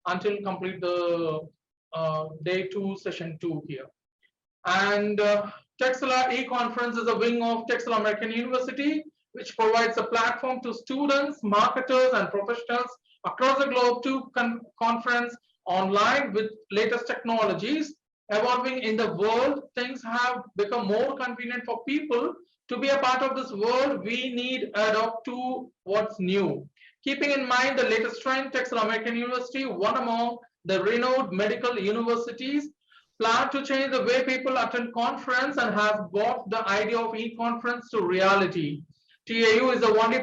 until complete the day 2, session 2 here. And Texila e-conference is a wing of Texila American University, which provides a platform to students, marketers, and professionals across the globe to conference online with latest technologies evolving in the world. Things have become more convenient for people. To be a part of this world, we need to adapt to what's new. Keeping in mind the latest trend, Texila American University, one among the renowned medical universities, plan to change the way people attend conference and has brought the idea of e-conference to reality. TAU is the only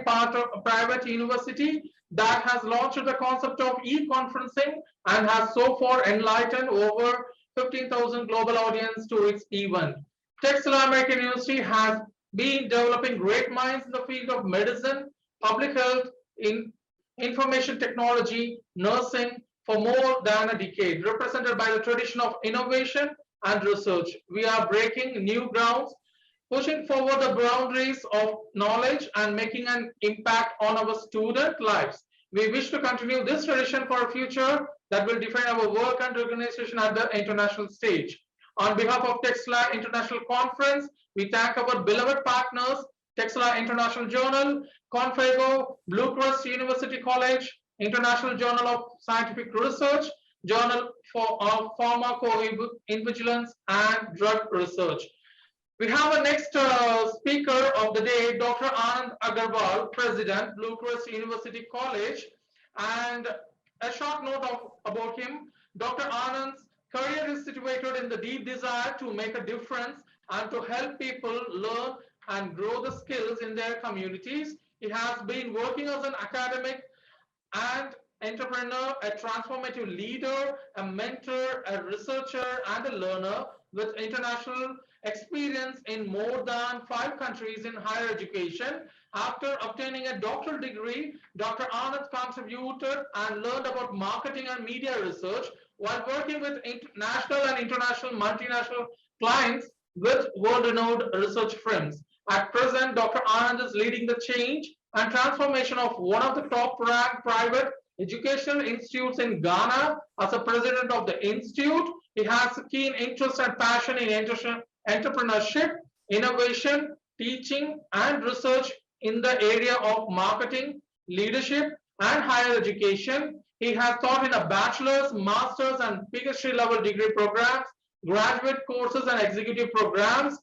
private university that has launched the concept of e-conferencing and has so far enlightened over 15,000 global audience to its event. Texila American University has been developing great minds in the field of medicine, public health, information technology, nursing, for more than a decade, represented by the tradition of innovation and research. We are breaking new grounds, pushing forward the boundaries of knowledge and making an impact on our student lives. We wish to continue this tradition for a future that will define our work and organization at the international stage. On behalf of Texila International Conference, we thank our beloved partners, Texila International Journal, Confago, BlueCrest University College, International Journal of Scientific Research, Journal for Pharmacovigilance and Drug Research. We have a next speaker of the day, Dr. Anand Agarwal, President, BlueCrest University College. And a short note about him, Dr. Anand's career is situated in the deep desire to make a difference and to help people learn and grow the skills in their communities. He has been working as an academic and entrepreneur, a transformative leader, a mentor, a researcher, and a learner with international experience in more than 5 countries in higher education. After obtaining a doctoral degree, Dr. Anand contributed and learned about marketing and media research while working with national and international multinational clients with world-renowned research firms. At present, Dr. Anand is leading the change and transformation of one of the top-ranked private educational institutes in Ghana. As a president of the institute, he has a keen interest and passion in entrepreneurship, innovation, teaching, and research in the area of marketing, leadership, and higher education. He has taught in a bachelor's, master's, and PhD level degree programs, graduate courses, and executive programs,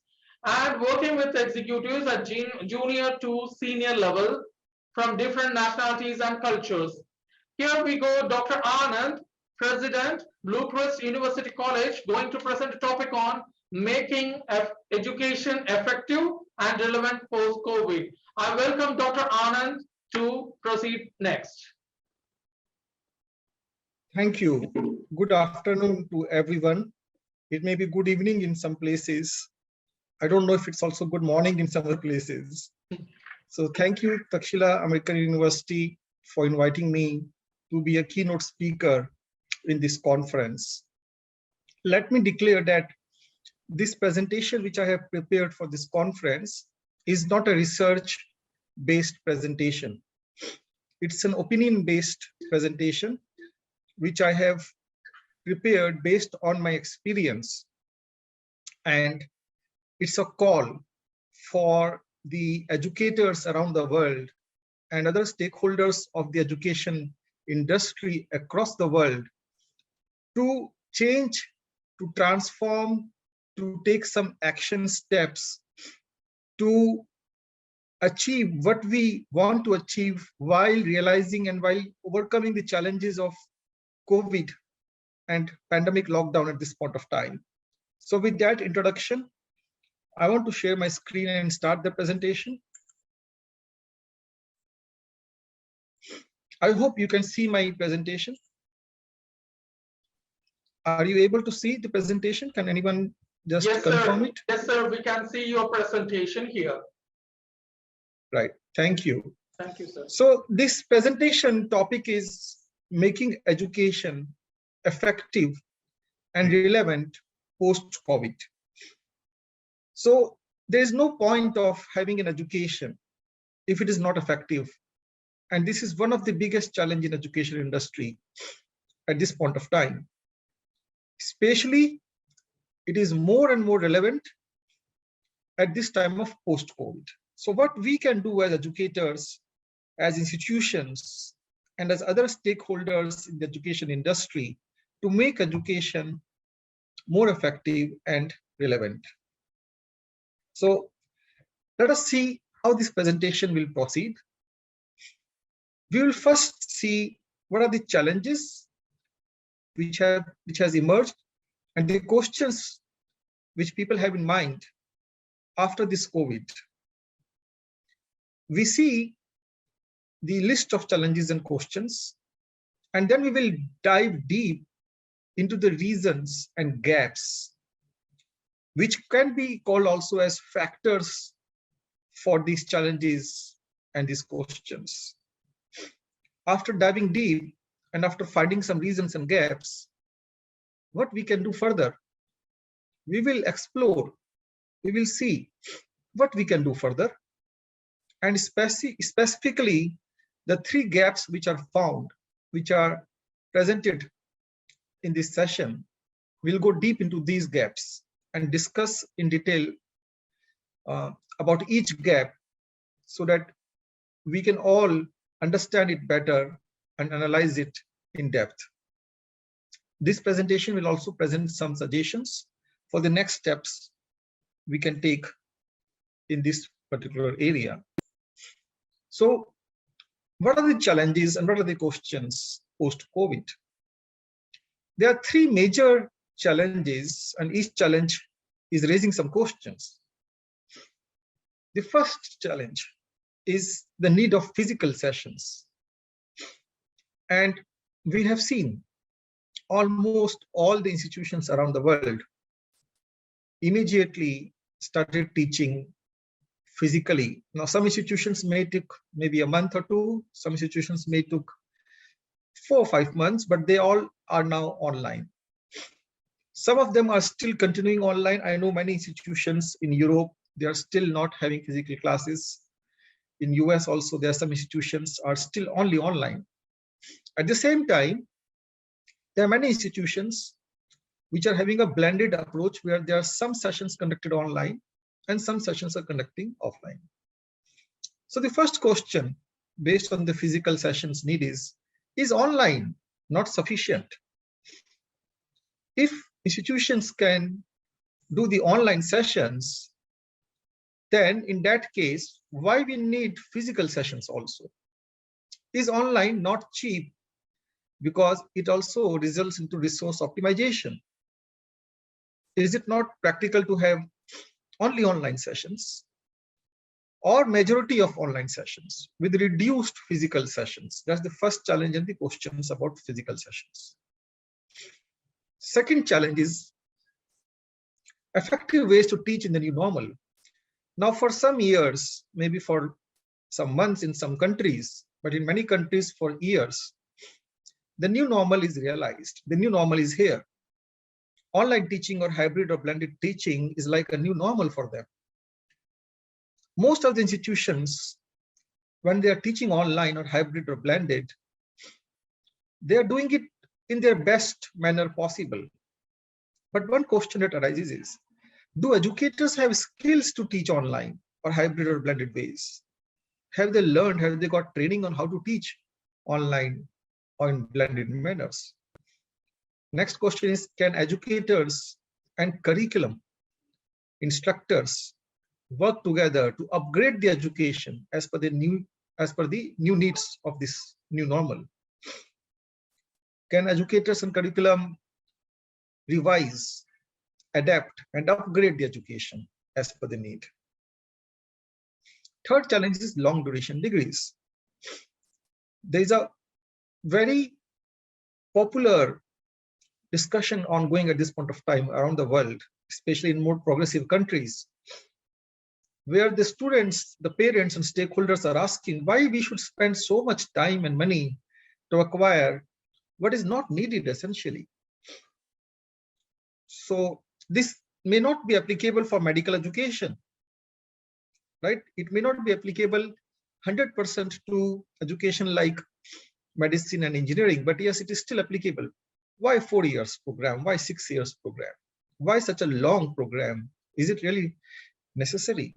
and working with executives at junior to senior level from different nationalities and cultures. Here we go, Dr. Anand, President, BlueCrest University College, going to present a topic on making education effective and relevant post-COVID. I welcome Dr. Anand to proceed next. Thank you. Good afternoon to everyone. It may be good evening in some places. I don't know if it's also good morning in some other places. So thank you, Texila American University, for inviting me to be a keynote speaker in this conference. Let me declare that this presentation which I have prepared for this conference is not a research-based presentation. It's an opinion-based presentation which I have prepared based on my experience, and it's a call for the educators around the world and other stakeholders of the education industry across the world to change, to transform, to take some action steps to achieve what we want to achieve while realizing and while overcoming the challenges of COVID and pandemic lockdown at this point of time. So with that introduction, I want to share my screen and start the presentation. I hope you can see my presentation. Are you able to see the presentation? Can anyone just confirm it? Yes, sir. We can see your presentation here. Right. Thank you. Thank you, sir. So this presentation topic is making education effective and relevant post-COVID. So there is no point of having an education if it is not effective. And this is one of the biggest challenges in education industry. at this point of time. Especially, it is more and more relevant at this time of post-COVID. So what we can do as educators, as institutions, and as other stakeholders in the education industry to make education more effective and relevant. So let us see how this presentation will proceed. We will first see what are the challenges which has emerged and the questions which people have in mind after this COVID. We see the list of challenges and questions, and then we will dive deep into the reasons and gaps, which can be called also as factors for these challenges and these questions. After diving deep and after finding some reasons and gaps, what we can do further? We will explore, we will see what we can do further, and specifically the 3 gaps which are found, which are presented in this session. We'll go deep into these gaps and discuss in detail about each gap so that we can all understand it better and analyze it in depth. This presentation will also present some suggestions for the next steps we can take in this particular area. So, what are the challenges and what are the questions post-COVID? There are 3 major challenges, and each challenge is raising some questions. The first challenge is the need of physical sessions. And we have seen almost all the institutions around the world immediately started teaching physically. Now, some institutions may take maybe a month or 2, some institutions may took 4 or 5 months, but they all are now online. Some of them are still continuing online. I know many institutions in Europe, they are still not having physical classes. In US also, there are some institutions are still only online. At the same time, there are many institutions which are having a blended approach where there are some sessions conducted online and some sessions are conducting offline. So the first question based on the physical sessions need is online not sufficient? If institutions can do the online sessions, then in that case, why we need physical sessions also? Is online not cheap because it also results into resource optimization? Is it not practical to have only online sessions or majority of online sessions with reduced physical sessions? That's the first challenge and the questions about physical sessions. Second challenge is effective ways to teach in the new normal. Now, for some years, maybe for some months in some countries, but in many countries for years, the new normal is realized. The new normal is here. Online teaching or hybrid or blended teaching is like a new normal for them. Most of the institutions, when they are teaching online or hybrid or blended, they are doing it in their best manner possible. But one question that arises is, do educators have skills to teach online or hybrid or blended ways? Have they learned, have they got training on how to teach online or in blended manners? Next question is, can educators and curriculum instructors work together to upgrade the education as per the new needs of this new normal? Can educators and curriculum revise, adapt, and upgrade the education as per the need? Third challenge is long duration degrees. There is a very popular discussion ongoing at this point of time around the world, especially in more progressive countries, where the students, the parents, and stakeholders are asking why we should spend so much time and money to acquire what is not needed essentially. So this may not be applicable for medical education, right? It may not be applicable 100% to education like medicine and engineering, but yes, it is still applicable. Why 4 years program? Why 6 years program? Why such a long program? Is it really necessary?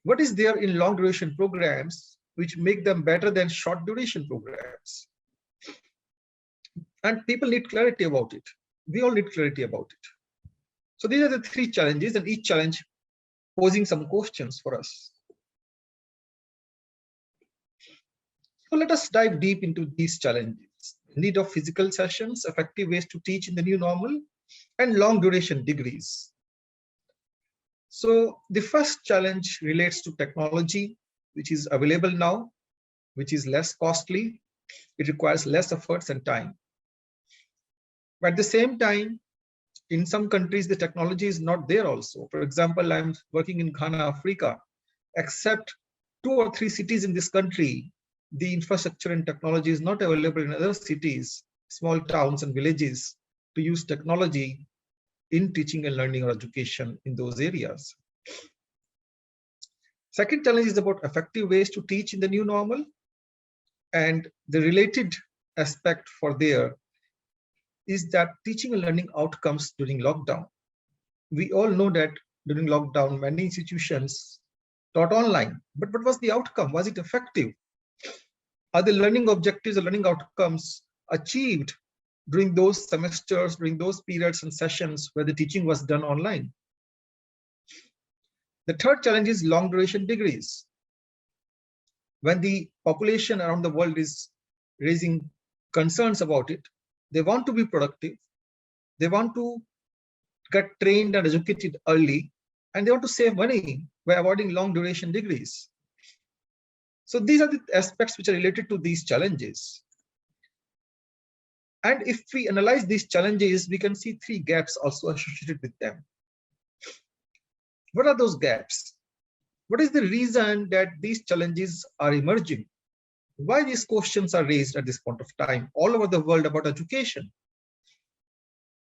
What is there in long duration programs which make them better than short duration programs? And people need clarity about it. We all need clarity about it. So these are the three challenges, and each challenge posing some questions for us. So let us dive deep into these challenges. Need of physical sessions, effective ways to teach in the new normal, and long duration degrees. So the first challenge relates to technology, which is available now, which is less costly. It requires less efforts and time. But at the same time, in some countries, the technology is not there also. For example, I'm working in Ghana, Africa. Except 2 or 3 cities in this country, the infrastructure and technology is not available in other cities, small towns and villages to use technology in teaching and learning or education in those areas. Second challenge is about effective ways to teach in the new normal, and the related aspect for there is that teaching and learning outcomes during lockdown. We all know that during lockdown, many institutions taught online, but what was the outcome? Was it effective? Are the learning objectives or learning outcomes achieved during those semesters, during those periods and sessions where the teaching was done online? The third challenge is long duration degrees. When the population around the world is raising concerns about it, they want to be productive, they want to get trained and educated early, and they want to save money by avoiding long duration degrees. So these are the aspects which are related to these challenges. And if we analyze these challenges, we can see 3 gaps also associated with them. What are those gaps? What is the reason that these challenges are emerging? Why these questions are raised at this point of time all over the world about education?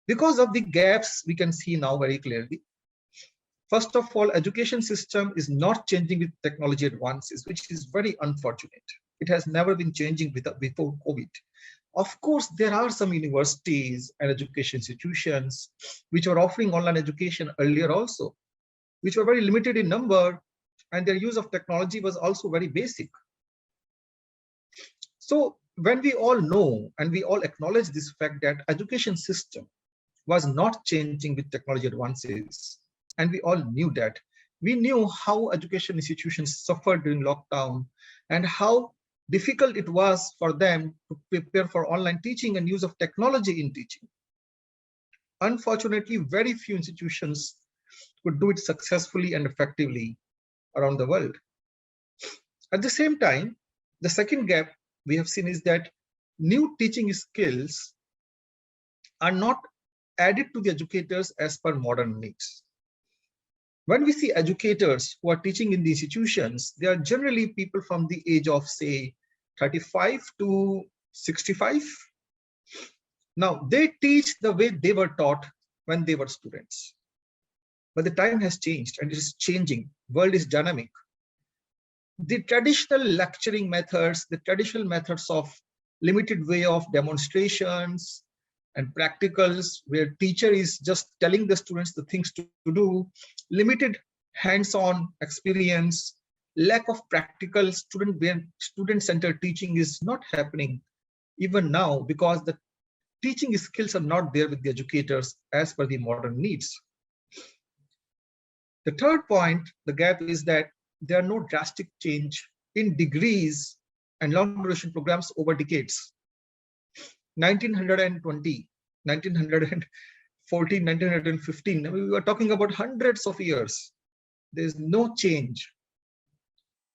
Because of the gaps we can see now very clearly. First of all, education system is not changing with technology advances, which is very unfortunate. It has never been changing before COVID. Of course, there are some universities and education institutions which were offering online education earlier also, which were very limited in number, and their use of technology was also very basic. So when we all know and we all acknowledge this fact that education system was not changing with technology advances, and we all knew that, we knew how education institutions suffered during lockdown and how difficult it was for them to prepare for online teaching and use of technology in teaching. Unfortunately, very few institutions could do it successfully and effectively around the world. At the same time, the second gap we have seen is that new teaching skills are not added to the educators as per modern needs. When we see educators who are teaching in the institutions, they are generally people from the age of, say, 35 to 65. Now, they teach the way they were taught when they were students. But the time has changed and it is changing. World is dynamic. The traditional lecturing methods, the traditional methods of limited way of demonstrations and practicals, where teacher is just telling the students the things to do, limited hands-on experience, lack of practical student-centered teaching is not happening even now, because the teaching skills are not there with the educators as per the modern needs. The third point, the gap, is that there are no drastic change in degrees and long duration programs over decades. 1920, 1914, 1915, we were talking about hundreds of years. There's no change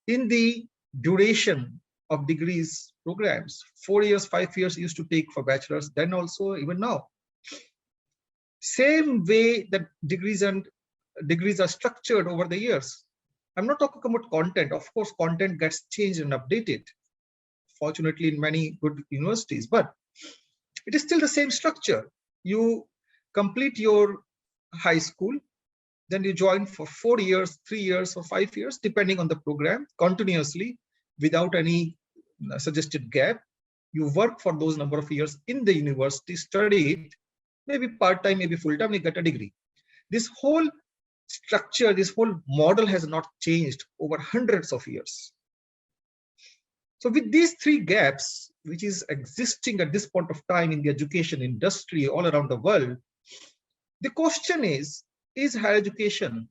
in the duration of degrees programs. 4 years, 5 years used to take for bachelor's, then also, even now. Same way that degrees are structured over the years. I'm not talking about content. Of course, content gets changed and updated, fortunately, in many good universities, but it is still the same structure. You complete your high school, then you join for 4 years, 3 years, or 5 years, depending on the program, continuously, without any suggested gap. You work for those number of years in the university, study it, maybe part-time, maybe full-time, you get a degree. This whole structure, this whole model has not changed over hundreds of years. So with these three gaps, which is existing at this point of time in the education industry all around the world, the question is higher education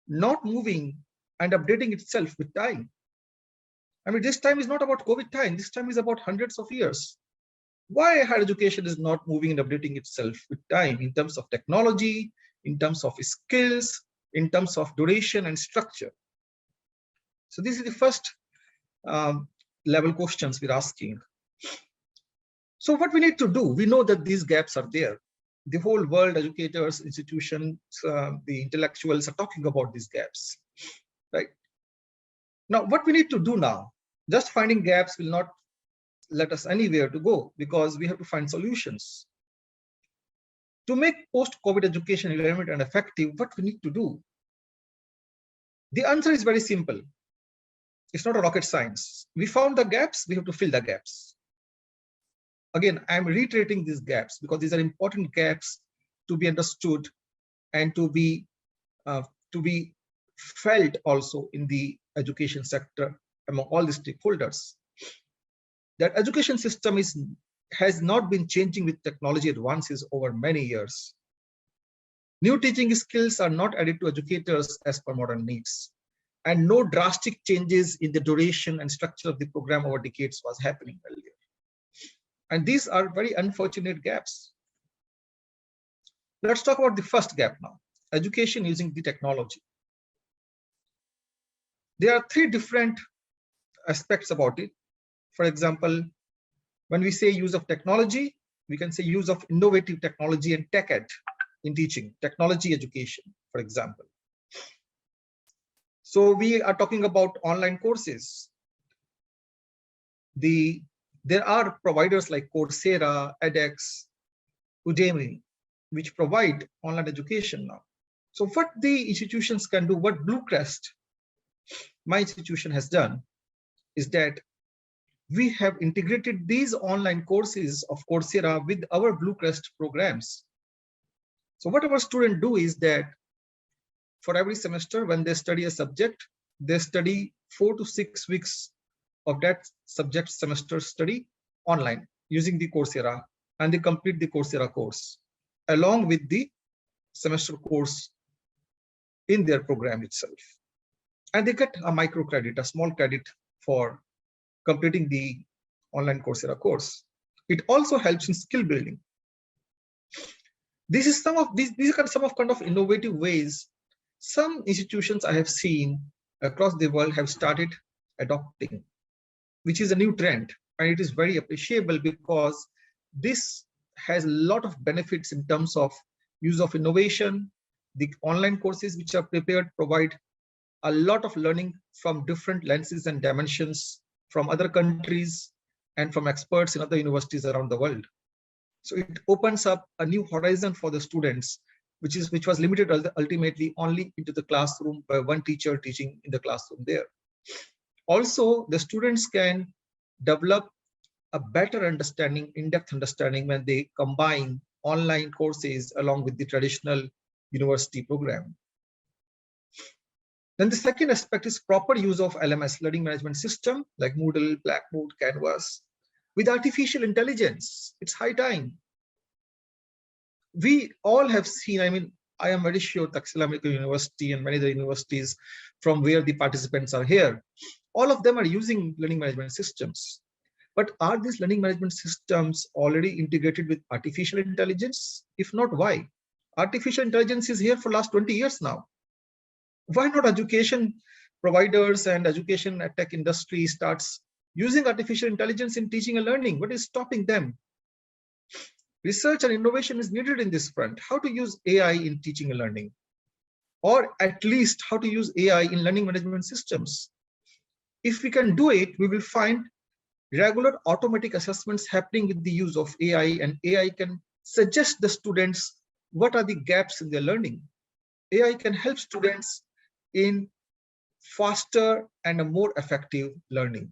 not moving and updating itself with time? I mean, this time is not about COVID time, this time is about hundreds of years. Why higher education is not moving and updating itself with time in terms of technology, in terms of skills, in terms of duration and structure? So this is the first level questions we're asking. So what we need to do, we know that these gaps are there. The whole world, educators, institutions, the intellectuals are talking about these gaps, right? Now, what we need to do now, just finding gaps will not let us anywhere to go, because we have to find solutions. To make post-COVID education relevant and effective, what we need to do? The answer is very simple. It's not a rocket science. We found the gaps, we have to fill the gaps. Again, I'm reiterating these gaps because these are important gaps to be understood and to be felt also in the education sector among all the stakeholders. That education system has not been changing with technology advances over many years. New teaching skills are not added to educators as per modern needs, and no drastic changes in the duration and structure of the program over decades was happening earlier. And these are very unfortunate gaps. Let's talk about the first gap now, education using the technology. There are three different aspects about it. For example, when we say use of technology, we can say use of innovative technology and tech ed in teaching, technology education, for example. So we are talking about online courses. There are providers like Coursera, edX, Udemy, which provide online education now. So what the institutions can do, what BlueCrest, my institution, has done, is that we have integrated these online courses of Coursera with our BlueCrest programs. So what our students do is that for every semester, when they study a subject, they study 4 to 6 weeks of that subject semester study online using the Coursera, and they complete the Coursera course along with the semester course in their program itself. And they get a micro credit, a small credit for completing the online Coursera course. It also helps in skill building. These are some of innovative ways some institutions I have seen across the world have started adopting, which is a new trend, and it is very appreciable because this has a lot of benefits in terms of use of innovation. The online courses which are prepared provide a lot of learning from different lenses and dimensions from other countries and from experts in other universities around the world. So it opens up a new horizon for the students, which was limited ultimately only into the classroom by one teacher teaching in the classroom there. Also, the students can develop a better understanding, in-depth understanding, when they combine online courses along with the traditional university program. Then the second aspect is proper use of LMS, learning management system, like Moodle, Blackboard, Canvas, with artificial intelligence. It's high time. We all have seen, I am very sure Texila Medical University and many other universities from where the participants are here, all of them are using learning management systems. But are these learning management systems already integrated with artificial intelligence? If not, why? Artificial intelligence is here for last 20 years now. Why not education providers and education tech industry starts using artificial intelligence in teaching and learning? What is stopping them? Research and innovation is needed in this front. How to use AI in teaching and learning, or at least how to use AI in learning management systems. If we can do it, we will find regular automatic assessments happening with the use of AI, and AI can suggest the students what are the gaps in their learning. AI can help students in faster and a more effective learning.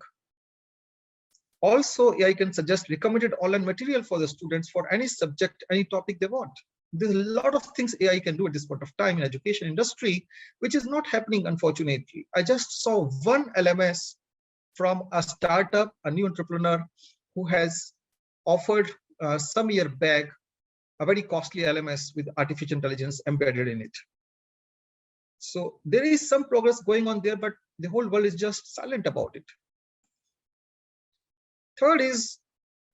Also, AI can suggest recommended online material for the students for any subject, any topic they want. There's a lot of things AI can do at this point of time in education industry, which is not happening, unfortunately. I just saw one LMS from a startup, a new entrepreneur who has offered some year back a very costly LMS with artificial intelligence embedded in it. So there is some progress going on there, but the whole world is just silent about it. Third is,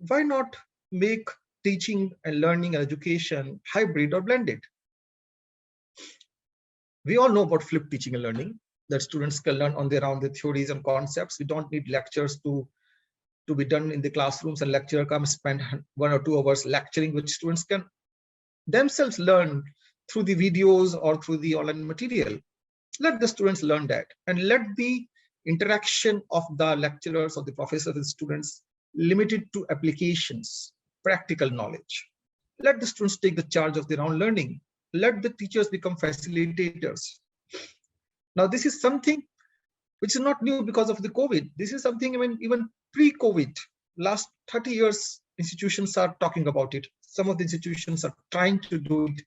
why not make teaching and learning and education hybrid or blended? We all know about flipped teaching and learning, that students can learn on their own the theories and concepts. We don't need lectures to be done in the classrooms and lecturer come spend 1 or 2 hours lecturing, which students can themselves learn through the videos or through the online material. Let the students learn that, and let the interaction of the lecturers or the professors and students limited to applications, practical knowledge. Let the students take the charge of their own learning. Let the teachers become facilitators. Now, this is something which is not new because of the COVID. This is something even pre-COVID, last 30 years, institutions are talking about it. Some of the institutions are trying to do it,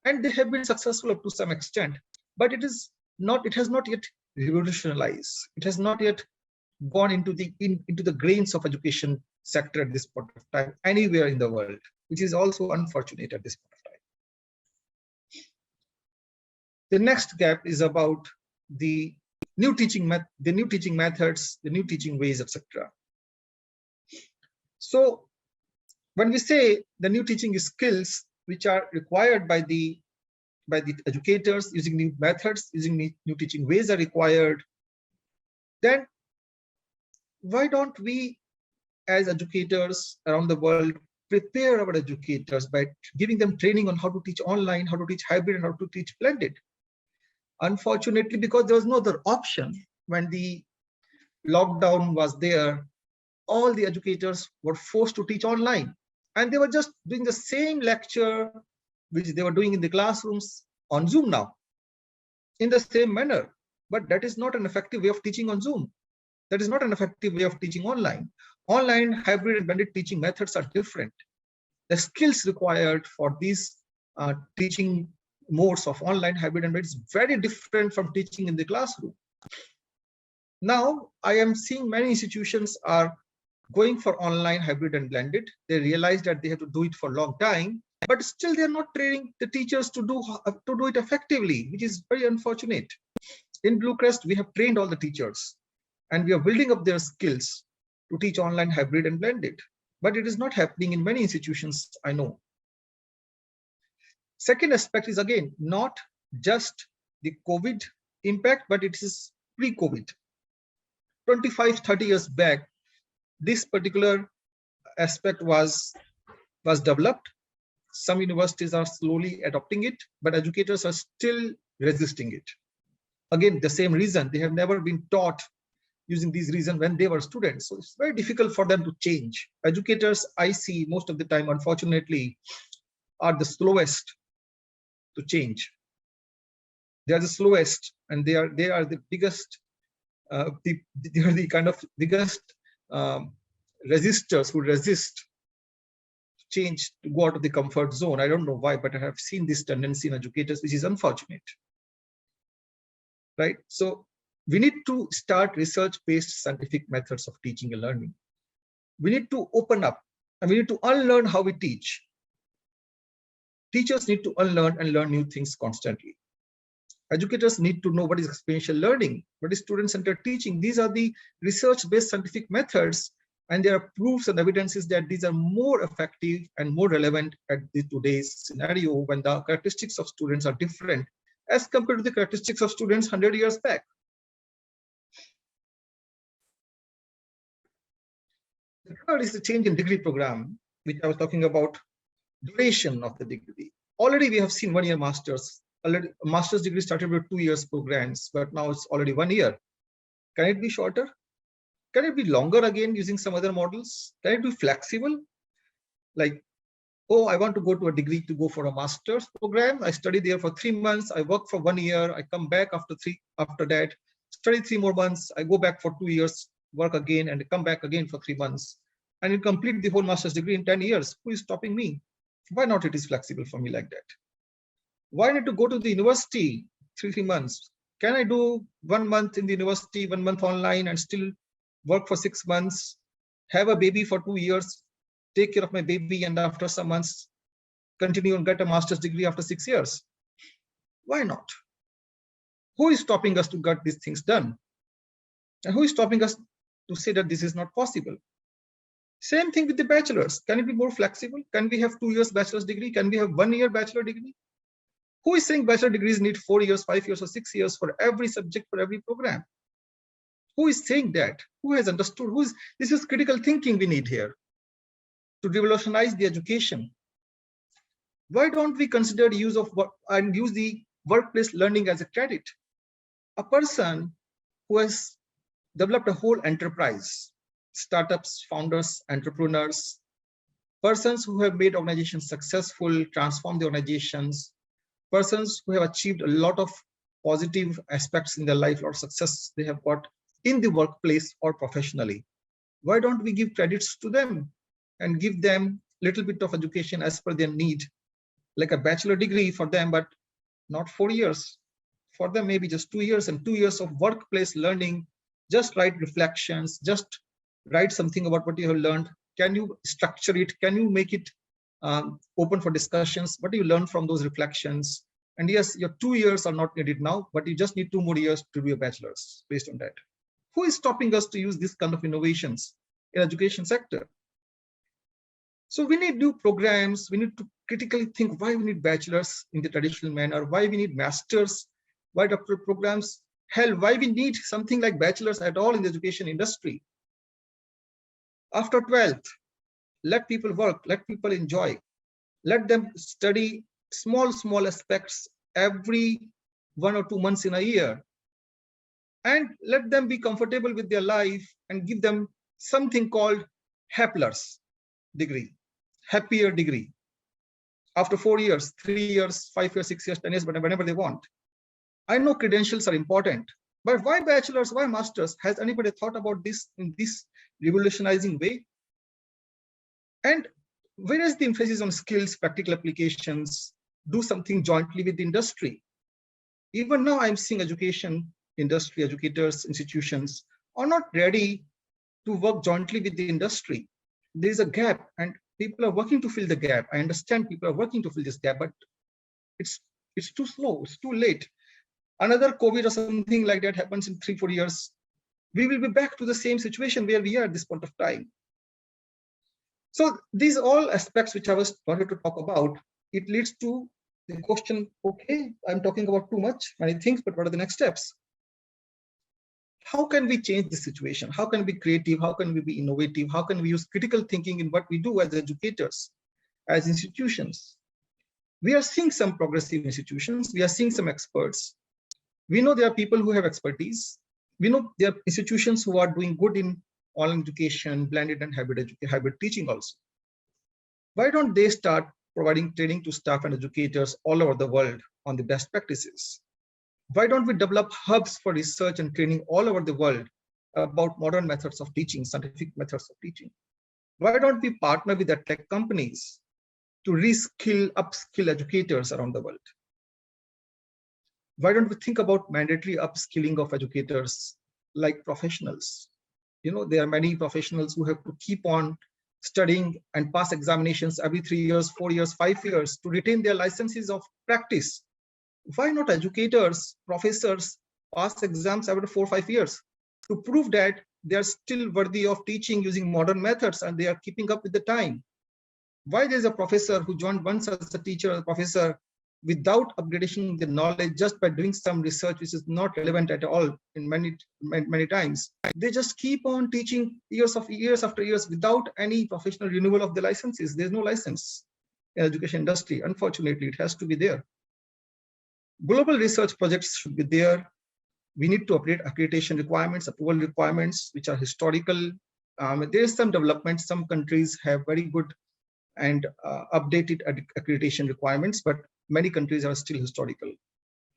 and they have been successful up to some extent, but it has not yet revolutionized. It has not yet gone into the grains of education sector at this point of time anywhere in the world, which is also unfortunate at this point of time. The next gap is about the new teaching methods, the new teaching ways, etc. So when we say the new teaching skills which are required by the educators, using new methods, using new teaching ways are required, then why don't we as educators around the world prepare our educators by giving them training on how to teach online, how to teach hybrid, and how to teach blended? Unfortunately, because there was no other option, when the lockdown was there, all the educators were forced to teach online, and they were just doing the same lecture which they were doing in the classrooms on Zoom now, in the same manner. But that is not an effective way of teaching on Zoom. That is not an effective way of teaching online. Online, hybrid, and blended teaching methods are different. The skills required for these teaching modes of online, hybrid, and blended is very different from teaching in the classroom. Now, I am seeing many institutions are going for online, hybrid, and blended. They realize that they have to do it for a long time, but still they are not training the teachers to do it effectively, which is very unfortunate. In BlueCrest, we have trained all the teachers, and we are building up their skills to teach online, hybrid, and blended. But it is not happening in many institutions, I know. Second aspect is, again, not just the COVID impact, but it is pre-COVID. 25, 30 years back, this particular aspect was developed. Some universities are slowly adopting it, but educators are still resisting it. Again, the same reason, they have never been taught using these reasons when they were students. So it's very difficult for them to change. Educators, I see most of the time, unfortunately, are the slowest to change. They are the slowest, and they are the biggest, they are the kind of biggest resistors who resist change, to go out of the comfort zone. I don't know why, but I have seen this tendency in educators, which is unfortunate. Right? So we need to start research-based scientific methods of teaching and learning. We need to open up, and we need to unlearn how we teach. Teachers need to unlearn and learn new things constantly. Educators need to know what is experiential learning, what is student-centered teaching. These are the research-based scientific methods, and there are proofs and evidences that these are more effective and more relevant at today's scenario, when the characteristics of students are different as compared to the characteristics of students 100 years back. The third is the change in degree program, which I was talking about, duration of the degree. Already we have seen 1 year masters. Already a master's degree started with 2 years programs, but now it's already 1 year. Can it be shorter? Can it be longer again using some other models? Can it be flexible? Like, oh, I want to go to a degree to go for a master's program. I study there for 3 months. I work for 1 year. I come back after that, study 3 more months. I go back for 2 years, work again, and come back again for 3 months. and you complete the whole master's degree in 10 years. Who is stopping me? Why not it is flexible for me like that? Why need to go to the university 3 months? Can I do 1 month in the university, 1 month online, and still work for 6 months, have a baby for 2 years, take care of my baby, and after some months, continue and get a master's degree after 6 years? Why not? Who is stopping us to get these things done? And who is stopping us to say that this is not possible? Same thing with the bachelor's. Can it be more flexible? Can we have 2 years bachelor's degree? Can we have 1 year bachelor degree? Who is saying bachelor degrees need 4 years, 5 years, or 6 years for every subject, for every program? Who is saying that? Who has understood? This is critical thinking we need here to revolutionize the education. Why don't we consider the use of and use the workplace learning as a credit? A person who has developed a whole enterprise, startups, founders, entrepreneurs, persons who have made organizations successful, transformed the organizations, persons who have achieved a lot of positive aspects in their life, a lot of success they have got in the workplace or professionally. Why don't we give credits to them and give them a little bit of education as per their need, like a bachelor degree for them, but not 4 years. For them, maybe just 2 years, and 2 years of workplace learning. Just write reflections, just write something about what you have learned. Can you structure it? Can you make it open for discussions? What do you learn from those reflections? And yes, your 2 years are not needed now, but you just need 2 more years to do a bachelor's based on that. Who is stopping us to use this kind of innovations in education sector? So we need new programs. We need to critically think why we need bachelors in the traditional manner, why we need masters, why doctoral programs, hell, why we need something like bachelors at all in the education industry. After 12th, let people work, let people enjoy, let them study small aspects every 1 or 2 months in a year, and let them be comfortable with their life and give them something called happier degree, happier degree. After 4 years, 3 years, 5 years, 6 years, 10 years, whenever they want. I know credentials are important, but why bachelors, why masters? Has anybody thought about this in this revolutionizing way? And where is the emphasis on skills, practical applications, do something jointly with the industry? Even now I'm seeing education industry, educators, institutions are not ready to work jointly with the industry. There is a gap and people are working to fill the gap. I understand people are working to fill this gap, but it's too slow, it's too late. Another COVID or something like that happens in 3-4 years, we will be back to the same situation where we are at this point of time. So these all aspects which I was wanted to talk about, it leads to the question, okay, I'm talking about too much, many things, but what are the next steps? How can we change the situation? How can we be creative? How can we be innovative? How can we use critical thinking in what we do as educators, as institutions? We are seeing some progressive institutions. We are seeing some experts. We know there are people who have expertise. We know there are institutions who are doing good in online education, blended and hybrid teaching also. Why don't they start providing training to staff and educators all over the world on the best practices? Why don't we develop hubs for research and training all over the world about modern methods of teaching, scientific methods of teaching? Why don't we partner with the tech companies to reskill, upskill educators around the world? Why don't we think about mandatory upskilling of educators like professionals? You know, there are many professionals who have to keep on studying and pass examinations every 3 years, 4 years, 5 years to retain their licenses of practice. Why not educators, professors pass exams every 4 or 5 years to prove that they are still worthy of teaching using modern methods and they are keeping up with the time? Why there is a professor who joined once as a teacher or a professor without upgrading the knowledge, just by doing some research which is not relevant at all in many times? They just keep on teaching years after years without any professional renewal of the licenses. There's no license in education industry. Unfortunately, it has to be there. Global research projects should be there. We need to update accreditation requirements, approval requirements, which are historical. There is some development. Some countries have very good and updated accreditation requirements, but many countries are still historical.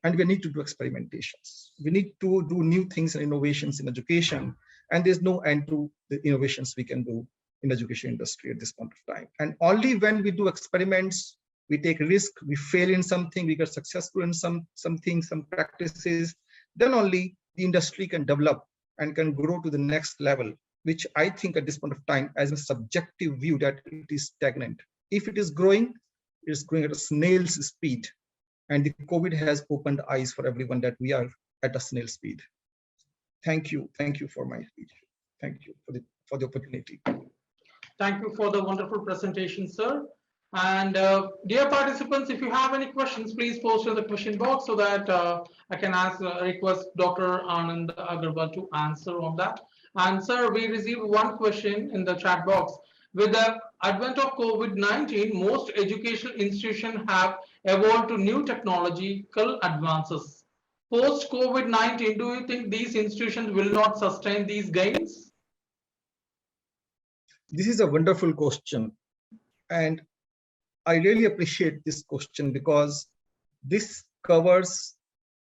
And we need to do experimentations. We need to do new things and innovations in education. And there's no end to the innovations we can do. in education industry at this point of time. And only when we do experiments, we take risk, we fail in something, we get successful in something, some practices, then only the industry can develop and can grow to the next level, which I think at this point of time, as a subjective view, that it is stagnant. If it is growing at a snail's speed. And the COVID has opened eyes for everyone that we are at a snail speed. Thank you for my speech. Thank you for the opportunity. Thank you for the wonderful presentation, sir. And dear participants, if you have any questions, please post in the question box so that I can request Dr. Anand Agarwal to answer on that. And sir, we received one question in the chat box. With the advent of COVID-19, most educational institutions have evolved to new technological advances. Post COVID-19, do you think these institutions will not sustain these gains? This is a wonderful question. And I really appreciate this question because this covers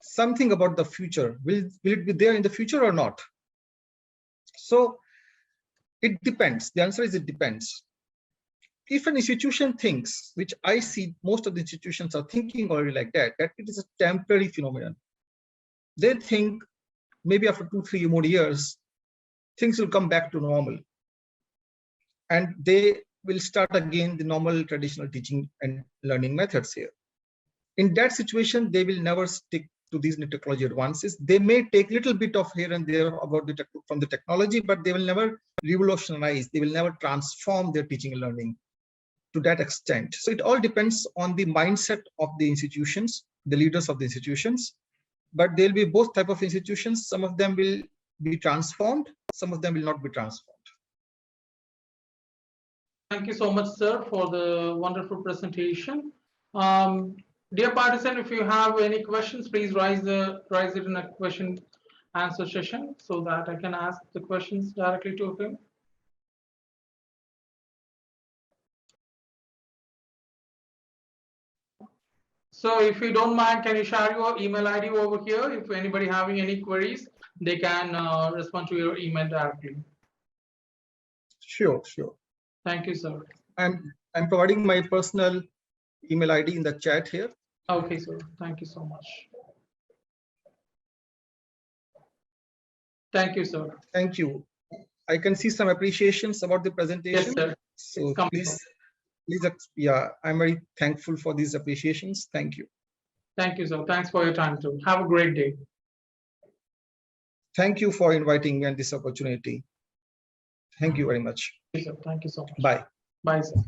something about the future. Will it be there in the future or not? So it depends. The answer is it depends. If an institution thinks, which I see most of the institutions are thinking already like that it is a temporary phenomenon. They think maybe after 2-3 more years, things will come back to normal. And they will start again the normal traditional teaching and learning methods here. In that situation, they will never stick to these new technology advances. They may take a little bit of here and there about from the technology, but they will never revolutionize. They will never transform their teaching and learning to that extent. So it all depends on the mindset of the institutions, the leaders of the institutions. But there will be both type of institutions. Some of them will be transformed. Some of them will not be transformed. Thank you so much, sir, for the wonderful presentation. Dear participant, if you have any questions, please raise it in a question answer session so that I can ask the questions directly to him. So if you don't mind, can you share your email ID over here? If anybody having any queries, they can respond to your email directly. Sure. Thank you, sir. I'm providing my personal email ID in the chat here. Okay, sir. Thank you so much. Thank you, sir. Thank you. I can see some appreciations about the presentation. Yes, sir. So please, yeah, I'm very thankful for these appreciations. Thank you. Thank you, sir. Thanks for your time too. Have a great day. Thank you for inviting me on this opportunity. Thank you very much. Yes, sir. Thank you so much. Bye. Bye, sir.